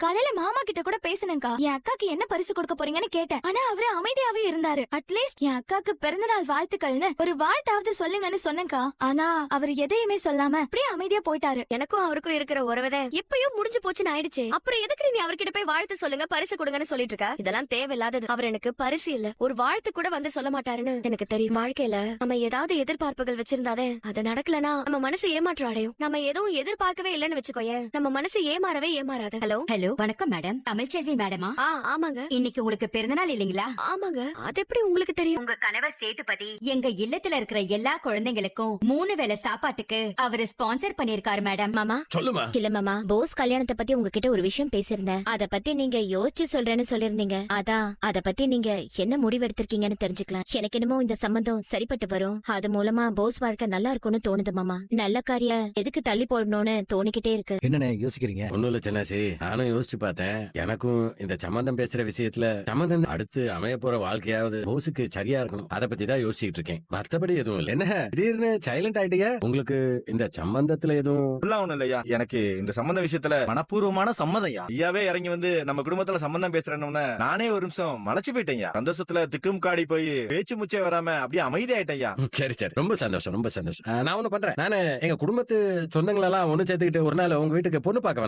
காலையில மாமா கிட்ட கூட பேசினேங்கா. என் அக்காக்கு என்ன பரிசு கொடுக்க போறீங்கன்னு கேட்டேன். ஆனா அவரு அமைதியாவே இருந்தாரு. அட்லீஸ்ட் என் அக்காக்கு பிறந்தநாள் வாழ்த்துக்கள்னு ஒரு வாழ்த்தாவது சொல்லுங்கன்னு சொன்னேங்கா. ஆனா அவர் எதையுமே சொல்லாம அப்படியே அமைதியா போயிட்டாரு. எனக்கும் அவருக்கும் இருக்கிற உறவுதே இப்பயும் முடிஞ்சு போச்சுன்னு ஆயிடுச்சு. அப்புறம் எதுக்கு நீ அவர்கிட்ட போய் வாழ்த்து சொல்லுங்க பரிசு கொடுங்கன்னு சொல்லிட்டு இருக்க? இதெல்லாம் தேவையில்லாதது. அவர் எனக்கு பரிசு இல்ல, ஒரு வாழ்த்து கூட வந்து சொல்ல மாட்டாருன்னு எனக்கு தெரியும். வாழ்க்கையில நம்ம ஏதாவது எதிர்பார்ப்புகள் வச்சிருந்தாதே அது நடக்கலனா நம்ம மனசு ஏமாற்றம் அடையும். நம்ம எதுவும் எதிர்பார்க்கவே இல்லன்னு வச்சுக்கோயேன், நம்ம மனசு ஏமாறவே ஏமாறாது. ஹலோ ஹலோ, வணக்கம் மேடம். தமிழ்ச்செல்வி மேடமா? ஆமாங்க. இன்னைக்கு உங்களுக்கு பிறந்தநாள் இல்லீங்களா? ஆமாங்க. அது எப்படி உங்களுக்கு தெரியும்? உங்க கணவர் சேதுபதி எங்க இல்லத்துல இருக்கிற எல்லா குழந்தைங்களுக்கும் 3 வேளை சாப்பாட்டுக்கு அவரு ஸ்பான்சர் பண்ணிருக்காரு மேடம். மாமா சொல்லுமா. இல்ல மாமா, போஸ் கல்யாணத்தை பத்தி உங்ககிட்ட ஒரு விஷயம் பேசியிருந்தேன். அத பத்தி நீங்க யோசிச்சு சொல்றேன்னு சொல்லிருந்தீங்க. அதான் அத பத்தி நீங்க என்ன முடிவு எடுத்திருக்கீங்கன்னு தெரிஞ்சுக்கலாம். எனக்கு என்னமோ இந்த சம்பந்தம் சரிப்பட்டு வரும். அது மூலமா போஸ் வாழ்க்கை நல்லா இருக்கும்னு தோணுது மாமா. நல்ல காரியம் எதுக்கு தள்ளி போடணும்னு தோணிக்கிட்டே இருக்கு. என்னண்ணே யோசிக்கிறீங்க? ஒண்ணும் இல்ல சின்னாசி, நானும் யோசிச்சு பார்த்தேன். எனக்கும் இந்த சம்பந்தம் பேசுற விஷயத்துல சம்பந்தம் அடுத்து அமைய போற வாழ்க்கையாவது போஸுக்கு சரியா இருக்கணும். அத பத்தி தான் யோசிச்சுட்டு இருக்கேன். மத்தபடி எதுவும் இல்ல. என்ன திடீர்னு சைலண்ட் ஆயிட்டீங்க? உங்களுக்கு இந்த சம்பந்தத்துல எதுவும்? ஒண்ணும் இல்லையா, எனக்கு இந்த சம்பந்த விஷயத்துல மனப்பூர்வமான சம்மதம்யா. ஐயாவே இறங்கி வந்து நம்ம குடும்பத்துல சம்பந்தம் பேசுறேன்னு நானே ஒரு நிமிஷம் மலைச்சு போயிட்டேன். சந்தோஷத்துல திக்கும் காடி போய் பேச்சு முச்சே வராம அப்படியே அமைதியாயிட்டேன். சரி சரி, ரொம்ப சந்தோஷம் ரொம்ப சந்தோஷம். நான் ஒண்ணு பண்றேன். நானு எங்க குடும்பத்து சொந்தங்களெல்லாம் ஒண்ணு சேர்த்துக்கிட்டு ஒரு நாள் உங்க வீட்டுக்கு பொண்ணு பார்க்க வந்தோம்.